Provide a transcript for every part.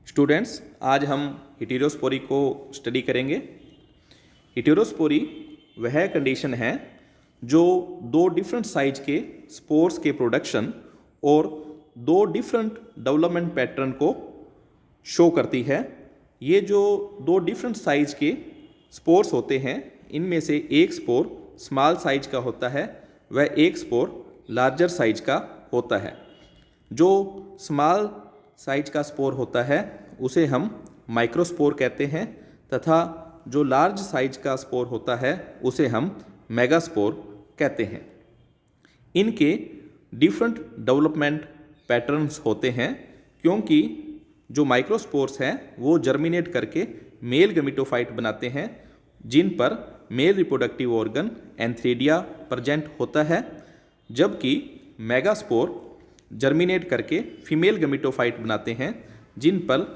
Students, आज हम heterospory को स्टडी करेंगे। हेटेरोस्पोरी वह कंडीशन है जो दो डिफरेंट साइज के स्पोर्स के प्रोडक्शन और दो डिफरेंट डेवलपमेंट पैटर्न को शो करती है। ये जो दो डिफरेंट साइज के स्पोर्स होते हैं, इनमें से एक स्पोर स्मॉल साइज का होता है, वह एक स्पोर लार्जर साइज का होता है। जो स्मॉल साइज का स्पोर होता है उसे हम माइक्रोस्पोर कहते हैं तथा जो लार्ज साइज का स्पोर होता है उसे हम मेगास्पोर कहते हैं। इनके डिफरेंट डेवलपमेंट पैटर्न्स होते हैं, क्योंकि जो माइक्रोस्पोर्स हैं वो जर्मिनेट करके मेल गमीटोफाइट बनाते हैं, जिन पर मेल रिप्रोडक्टिव ऑर्गन एंथ्रेडिया प्रेजेंट होता है, जबकि मेगास्पोर जर्मिनेट करके फीमेल गमीटोफाइट बनाते हैं, जिन पर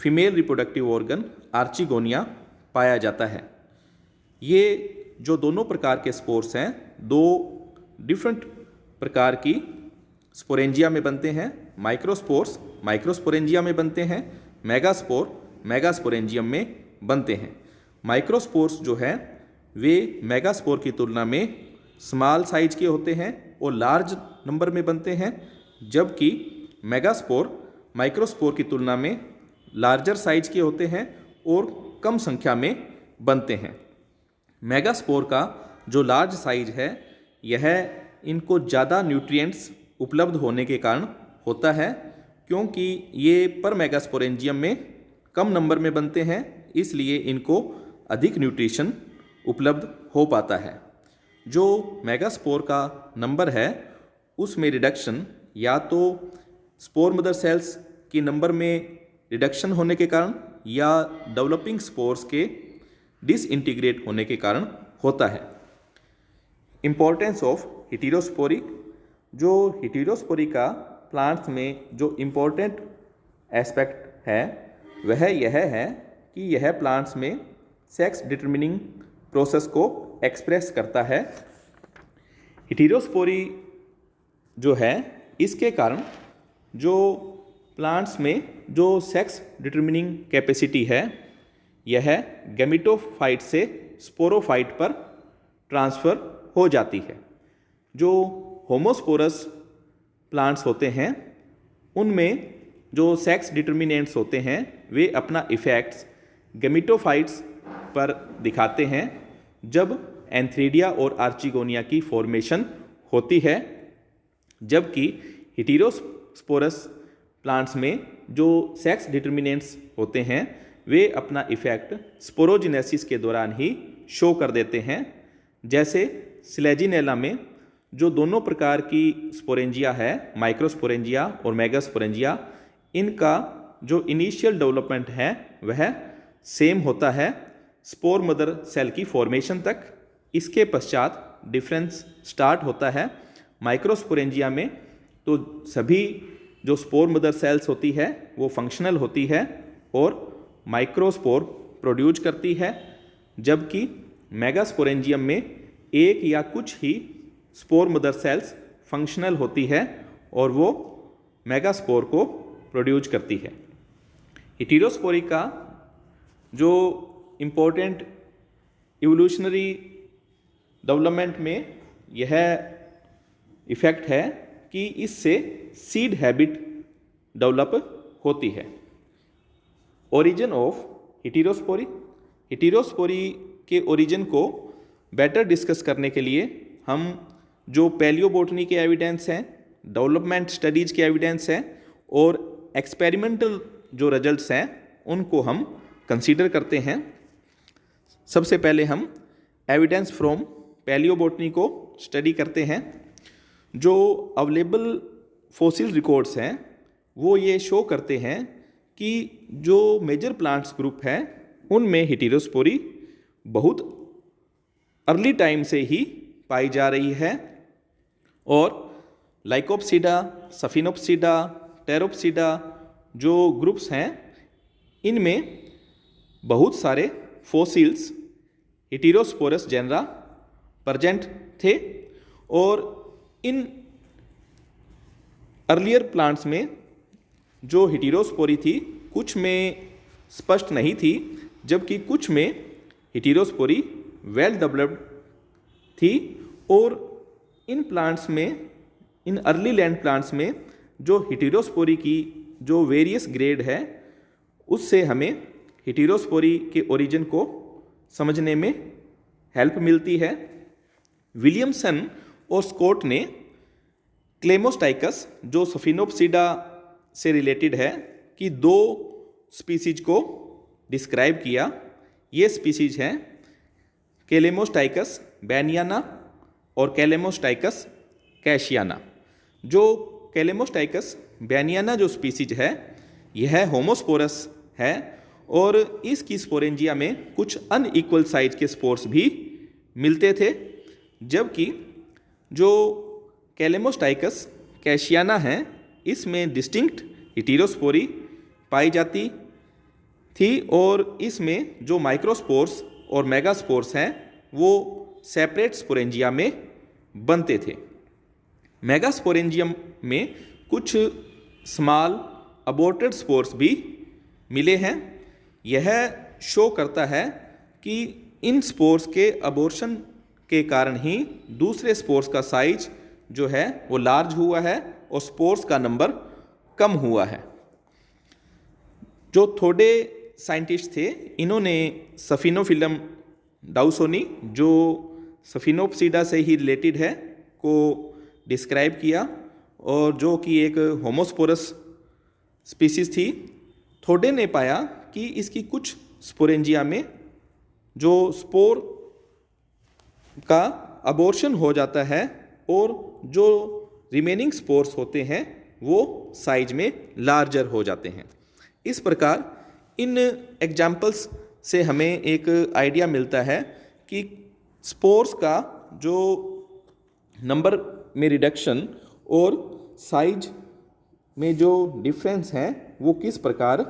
फीमेल रिप्रोडक्टिव ऑर्गन आर्चिगोनिया पाया जाता है। ये जो दोनों प्रकार के स्पोर्स हैं, दो डिफरेंट प्रकार की स्पोरेंजिया में बनते हैं। माइक्रोस्पोर्स माइक्रोस्पोरेंजिया में बनते हैं, मेगास्पोर मेगास्पोरेंजियम में बनते हैं। माइक्रोस्पोर्स जो है वे मेगास्पोर की तुलना में स्मॉल साइज के होते हैं और लार्ज नंबर में बनते हैं, जबकि मेगास्पोर माइक्रोस्पोर की तुलना में लार्जर साइज के होते हैं और कम संख्या में बनते हैं। मेगास्पोर का जो लार्ज साइज है, यह इनको ज़्यादा न्यूट्रिएंट्स उपलब्ध होने के कारण होता है, क्योंकि ये पर मेगास्पोरेंजियम में कम नंबर में बनते हैं, इसलिए इनको अधिक न्यूट्रिशन उपलब्ध हो पाता है। जो मेगास्पोर का नंबर है उसमें रिडक्शन या तो स्पोर मदर सेल्स की नंबर में रिडक्शन होने के कारण या डेवलपिंग स्पोर्स के डिसइंटीग्रेट होने के कारण होता है। इम्पोर्टेंस ऑफ हेटेरोस्पोरी, जो हेटेरोस्पोरी का प्लांट्स में जो इम्पोर्टेंट एस्पेक्ट है वह यह है कि यह प्लांट्स में सेक्स डिटरमिनिंग प्रोसेस को एक्सप्रेस करता है। हेटेरोस्पोरी जो है, इसके कारण जो प्लांट्स में जो सेक्स डिटरमिनिंग कैपेसिटी है, यह गैमेटोफाइट से स्पोरोफाइट पर ट्रांसफ़र हो जाती है। जो होमोस्पोरस प्लांट्स होते हैं उनमें जो सेक्स डिटरमिनेंट्स होते हैं वे अपना इफ़ेक्ट्स गैमेटोफाइट्स पर दिखाते हैं जब एंथ्रेडिया और आर्चिगोनिया की फॉर्मेशन होती है, जबकि हेटेरोस्पोरस प्लांट्स में जो सेक्स डिटरमिनेंट्स होते हैं वे अपना इफ़ेक्ट स्पोरोजेनेसिस के दौरान ही शो कर देते हैं। जैसे स्लेजिनेला में जो दोनों प्रकार की स्पोरेंजिया है, माइक्रोस्पोरेंजिया और मेगास्पोरेंजिया, इनका जो इनिशियल डेवलपमेंट है वह सेम होता है स्पोर मदर सेल की फॉर्मेशन तक। इसके पश्चात डिफरेंस स्टार्ट होता है। माइक्रोस्पोरेंजिया में तो सभी जो स्पोर मदर सेल्स होती है वो फंक्शनल होती है और माइक्रोस्पोर प्रोड्यूस करती है, जबकि मेगास्पोरेंजियम में एक या कुछ ही स्पोर मदर सेल्स फंक्शनल होती है और वो मेगास्पोर को प्रोड्यूस करती है। हेटेरोस्पोरी का जो इम्पोर्टेंट इवोल्यूशनरी डेवलपमेंट में यह इफ़ेक्ट है कि इससे सीड हैबिट डेवलप होती है। ओरिजिन ऑफ हेटेरोस्पोरी, हेटेरोस्पोरी के ओरिजिन को बेटर डिस्कस करने के लिए हम जो पैलियोबोटनी के एविडेंस हैं, डेवलपमेंट स्टडीज़ के एविडेंस हैं और एक्सपेरिमेंटल जो रिजल्ट्स हैं उनको हम कंसीडर करते हैं। सबसे पहले हम एविडेंस फ्रॉम पैलियोबोटनी को स्टडी करते हैं। जो अवेलेबल फॉसिल रिकॉर्ड्स हैं वो ये शो करते हैं कि जो मेजर प्लांट्स ग्रुप हैं उनमें हेटेरोस्पोरी बहुत अर्ली टाइम से ही पाई जा रही है और लाइकोप्सिडा, सफिनोप्सिडा, टेरोप्सिडा जो ग्रुप्स हैं इनमें बहुत सारे फॉसिल्स हेटेरोस्पोरस जेनरा प्रेजेंट थे और इन अर्लियर प्लांट्स में जो हेटेरोस्पोरी थी कुछ में स्पष्ट नहीं थी, जबकि कुछ में हेटेरोस्पोरी वेल डेवलप्ड थी। और इन प्लांट्स में, इन अर्ली लैंड प्लांट्स में जो हेटेरोस्पोरी की जो वेरियस ग्रेड है, उससे हमें हेटेरोस्पोरी के ओरिजिन को समझने में हेल्प मिलती है। विलियमसन और स्कॉट ने क्लेमोस्टाइकस, जो सफिनोप्सिडा से रिलेटेड है, कि 2 स्पीसीज को डिस्क्राइब किया। ये स्पीसीज हैं कैलेमोस्टाइकस बैनियाना और कैलेमोस्टाइकस कैशियाना। जो कैलेमोस्टाइकस बैनियाना जो स्पीसीज है, यह होमोस्पोरस है और इसकी स्पोरेंजिया में कुछ अनइक्वल साइज के स्पोर्स भी मिलते थे, जबकि जो कैलेमोस्टाइकस कैशियाना है, इसमें डिस्टिंक्ट हेटेरोस्पोरी पाई जाती थी और इसमें जो माइक्रोस्पोर्स और मेगास्पोर्स हैं वो सेपरेट स्पोरेंजिया में बनते थे। मेगास्पोरेंजियम में कुछ स्मॉल अबॉर्टेड स्पोर्स भी मिले हैं। यह शो करता है कि इन स्पोर्स के अबॉर्शन के कारण ही दूसरे स्पोर्स का साइज जो है वो लार्ज हुआ है और स्पोर्स का नंबर कम हुआ है। जो थोड़े साइंटिस्ट थे, इन्होंने सफिनोफिलम डाउसोनी, जो सफिनोप्सिडा से ही रिलेटेड है, को डिस्क्राइब किया और जो कि एक होमोस्पोरस स्पीसीज थी। थोड़े ने पाया कि इसकी कुछ स्पोरेंजिया में जो स्पोर का अबॉर्शन हो जाता है और जो रिमेनिंग स्पोर्स होते हैं वो साइज में लार्जर हो जाते हैं। इस प्रकार इन एग्जाम्पल्स से हमें एक आइडिया मिलता है कि स्पोर्स का जो नंबर में रिडक्शन और साइज में जो डिफरेंस है वो किस प्रकार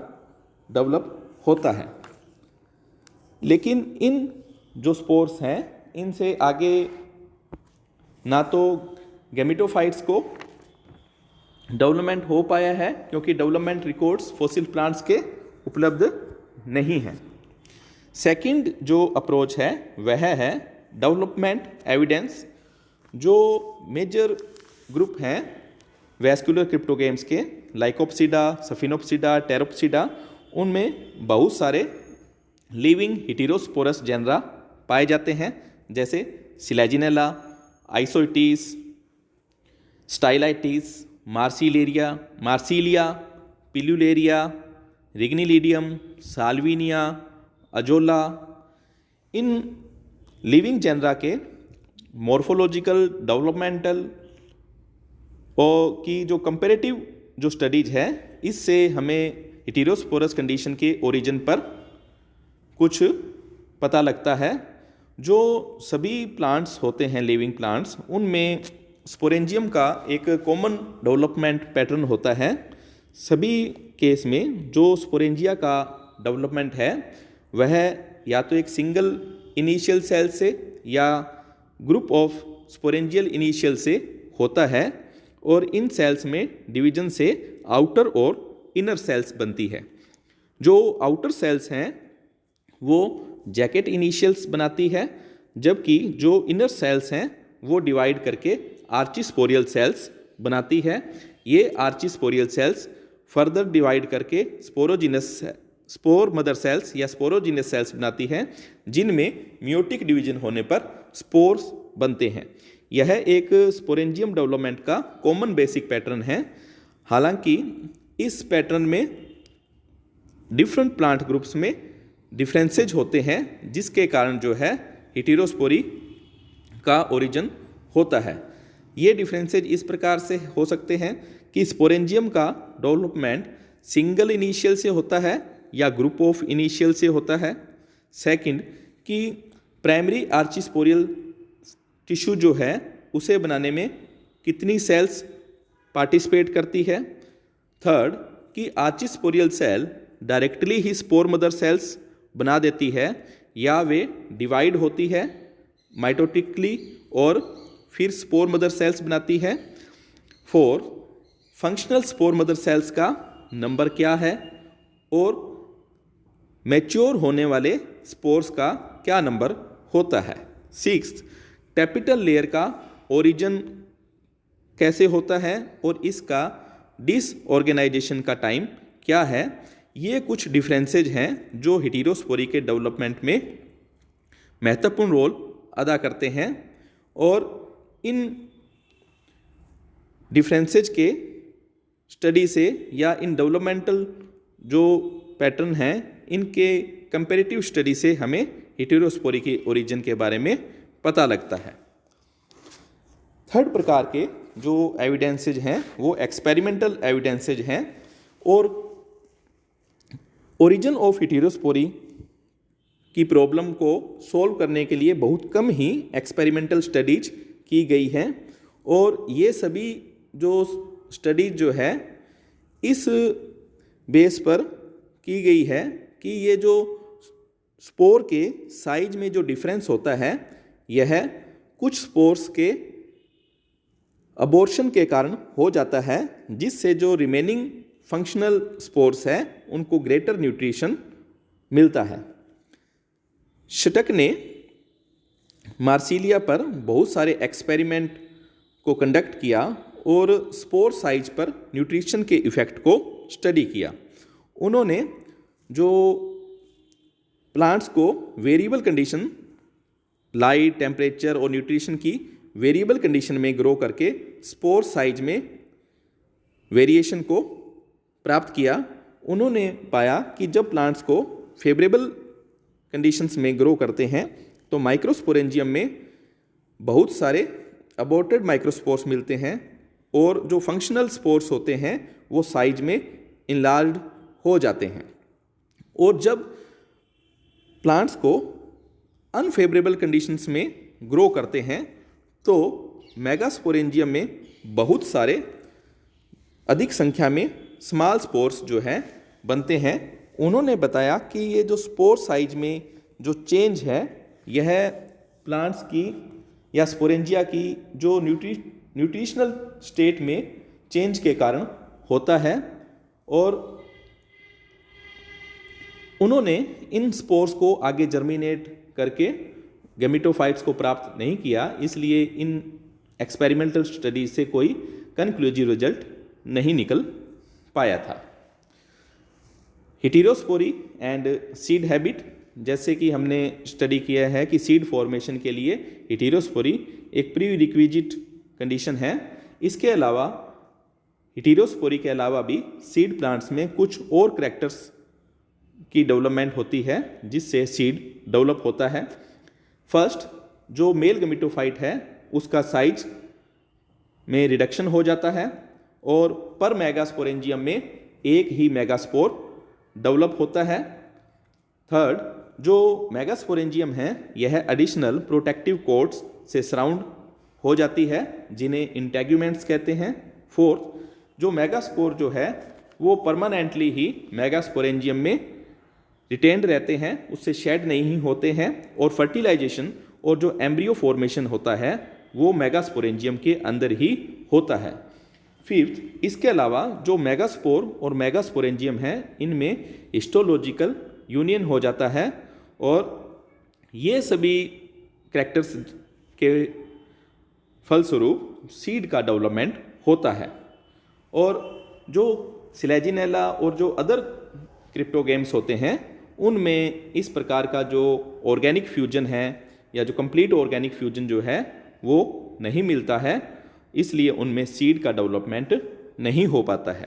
डेवलप होता है। लेकिन इन जो स्पोर्स हैं, इनसे आगे ना तो गैमेटोफाइट्स को डेवलपमेंट हो पाया है, क्योंकि डेवलपमेंट रिकॉर्ड्स फॉसिल प्लांट्स के उपलब्ध नहीं हैं। सेकंड जो अप्रोच है वह है डेवलपमेंट एविडेंस। जो मेजर ग्रुप हैं वैस्कुलर क्रिप्टोगेम्स के, लाइकोप्सिडा, सफिनोप्सिडा, टेरोप्सिडा, उनमें बहुत सारे लिविंग हेटेरोस्पोरस जेनरा पाए जाते हैं, जैसे Selaginella, Isoetes, Stylites, Marsilea, Pilularia, Regnellidium, Salvinia, Azolla. इन लिविंग जेनरा के मॉर्फोलॉजिकल, डेवलपमेंटल और की जो कंपैरेटिव जो स्टडीज है, इससे हमें हेटेरोस्पोरस कंडीशन के ओरिजिन पर कुछ पता लगता है। जो सभी प्लांट्स होते हैं, लिविंग प्लांट्स, उनमें स्पोरेंजियम का एक कॉमन डेवलपमेंट पैटर्न होता है। सभी केस में जो स्पोरेंजिया का डेवलपमेंट है वह या तो एक सिंगल इनिशियल सेल से या ग्रुप ऑफ स्पोरेंजियल इनिशियल से होता है और इन सेल्स में डिवीजन से आउटर और इनर सेल्स बनती है। जो आउटर सेल्स हैं वो जैकेट इनिशियल्स बनाती है, जबकि जो इनर सेल्स हैं वो डिवाइड करके आर्चिस्पोरियल सेल्स बनाती है। ये आर्चिस्पोरियल सेल्स फर्दर डिवाइड करके स्पोर मदर सेल्स या स्पोरोजिनस सेल्स बनाती है, जिनमें मियोटिक डिवीजन होने पर स्पोर्स बनते हैं। यह एक स्पोरेंजियम डेवलपमेंट का कॉमन बेसिक पैटर्न है। हालांकि इस पैटर्न में डिफरेंट प्लांट ग्रुप्स में डिफरेंसेज होते हैं, जिसके कारण जो है हेटेरोस्पोरी का ओरिजिन होता है। ये डिफरेंसेज इस प्रकार से हो सकते हैं कि स्पोरेंजियम का डेवलपमेंट सिंगल इनिशियल से होता है या ग्रुप ऑफ इनिशियल से होता है। सेकंड, कि प्राइमरी आर्चिस्पोरियल टिश्यू जो है उसे बनाने में कितनी सेल्स पार्टिसिपेट करती है। थर्ड, कि आर्चिस्पोरियल सेल डायरेक्टली ही स्पोर मदर सेल्स बना देती है या वे डिवाइड होती है माइटोटिकली और फिर स्पोर मदर सेल्स बनाती है। Fourth, functional spore mother cells का नंबर क्या है और मैच्योर होने वाले स्पोर्स का क्या नंबर होता है। 6, टैपिटल लेयर का ओरिजिन कैसे होता है और इसका डिसऑर्गेनाइजेशन का टाइम क्या है। ये कुछ डिफरेंसेज हैं जो हेटेरोस्पोरी के डेवलपमेंट में महत्वपूर्ण रोल अदा करते हैं, और इन डिफरेंसेज के स्टडी से या इन डेवलपमेंटल जो पैटर्न हैं इनके कंपैरेटिव स्टडी से हमें हेटेरोस्पोरी के ओरिजिन के बारे में पता लगता है। थर्ड प्रकार के जो एविडेंसेज हैं वो एक्सपेरिमेंटल एविडेंसेज हैं, और ओरिजिन ऑफ हेटेरोस्पोरी की प्रॉब्लम को सॉल्व करने के लिए बहुत कम ही एक्सपेरिमेंटल स्टडीज की गई हैं, और ये सभी जो स्टडीज जो है इस बेस पर की गई है कि ये जो स्पोर के साइज में जो डिफरेंस होता है यह कुछ स्पोर्स के अबॉर्शन के कारण हो जाता है, जिससे जो रिमेनिंग फंक्शनल स्पोर्स है उनको ग्रेटर न्यूट्रिशन मिलता है। शटक ने मार्सिलिया पर बहुत सारे एक्सपेरिमेंट को कंडक्ट किया और स्पोर साइज पर न्यूट्रिशन के इफ़ेक्ट को स्टडी किया। उन्होंने जो प्लांट्स को वेरिएबल कंडीशन, लाइट, टेम्परेचर और न्यूट्रिशन की वेरिएबल कंडीशन में ग्रो करके स्पोर साइज में वेरिएशन को प्राप्त किया, उन्होंने पाया कि जब प्लांट्स को फेवरेबल कंडीशंस में ग्रो करते हैं तो माइक्रोस्पोरेंजियम में बहुत सारे अबॉर्टेड माइक्रोस्पोर्स मिलते हैं, और जो फंक्शनल स्पोर्स होते हैं वो साइज में इनलार्ज्ड हो जाते हैं। और जब प्लांट्स को अनफेवरेबल कंडीशंस में ग्रो करते हैं तो मेगास्पोरेंजियम में बहुत सारे अधिक संख्या में स्मॉल स्पोर्स जो हैं बनते हैं। उन्होंने बताया कि ये जो स्पोर साइज में जो चेंज है यह प्लांट्स की या स्पोरेंजिया की जो न्यूट्रिशनल स्टेट में चेंज के कारण होता है, और उन्होंने इन स्पोर्स को आगे जर्मिनेट करके गैमेटोफाइट्स को प्राप्त नहीं किया, इसलिए इन एक्सपेरिमेंटल स्टडीज से कोई कंक्लूसिव रिजल्ट नहीं निकल पाया था। हेटेरोस्पोरी एंड सीड हैबिट, जैसे कि हमने स्टडी किया है कि सीड फॉर्मेशन के लिए हेटेरोस्पोरी एक प्री रिक्विजिट कंडीशन है। इसके अलावा हेटेरोस्पोरी के अलावा भी सीड प्लांट्स में कुछ और करैक्टर्स की डेवलपमेंट होती है जिससे सीड डेवलप होता है। फर्स्ट, जो मेल गैमेटोफाइट है उसका साइज में रिडक्शन हो जाता है और पर मेगास्पोरेंजियम में एक ही मेगास्पोर डेवलप होता है। थर्ड, जो मेगास्पोरेंजियम है यह एडिशनल प्रोटेक्टिव कोट्स से सराउंड हो जाती है जिन्हें इंटेग्यूमेंट्स कहते हैं। फोर्थ, जो मेगास्पोर जो है वो परमानेंटली ही मेगास्पोरेंजियम में रिटेन्ड रहते हैं, उससे शेड नहीं होते हैं, और फर्टिलाइजेशन और जो एम्ब्रियो फॉर्मेशन होता है वो मेगास्पोरेंजियम के अंदर ही होता है। फिफ्थ, इसके अलावा जो मेगास्पोर और मेगास्पोरेंजियम है इनमें हिस्टोलॉजिकल यूनियन हो जाता है, और ये सभी करैक्टर्स के फलस्वरूप सीड का डेवलपमेंट होता है। और जो सिलेजिनेला और जो अदर क्रिप्टोगेम्स होते हैं उनमें इस प्रकार का जो ऑर्गेनिक फ्यूजन है या जो कंप्लीट ऑर्गेनिक फ्यूजन जो है वो नहीं मिलता है, इसलिए उनमें सीड का डेवलपमेंट नहीं हो पाता है।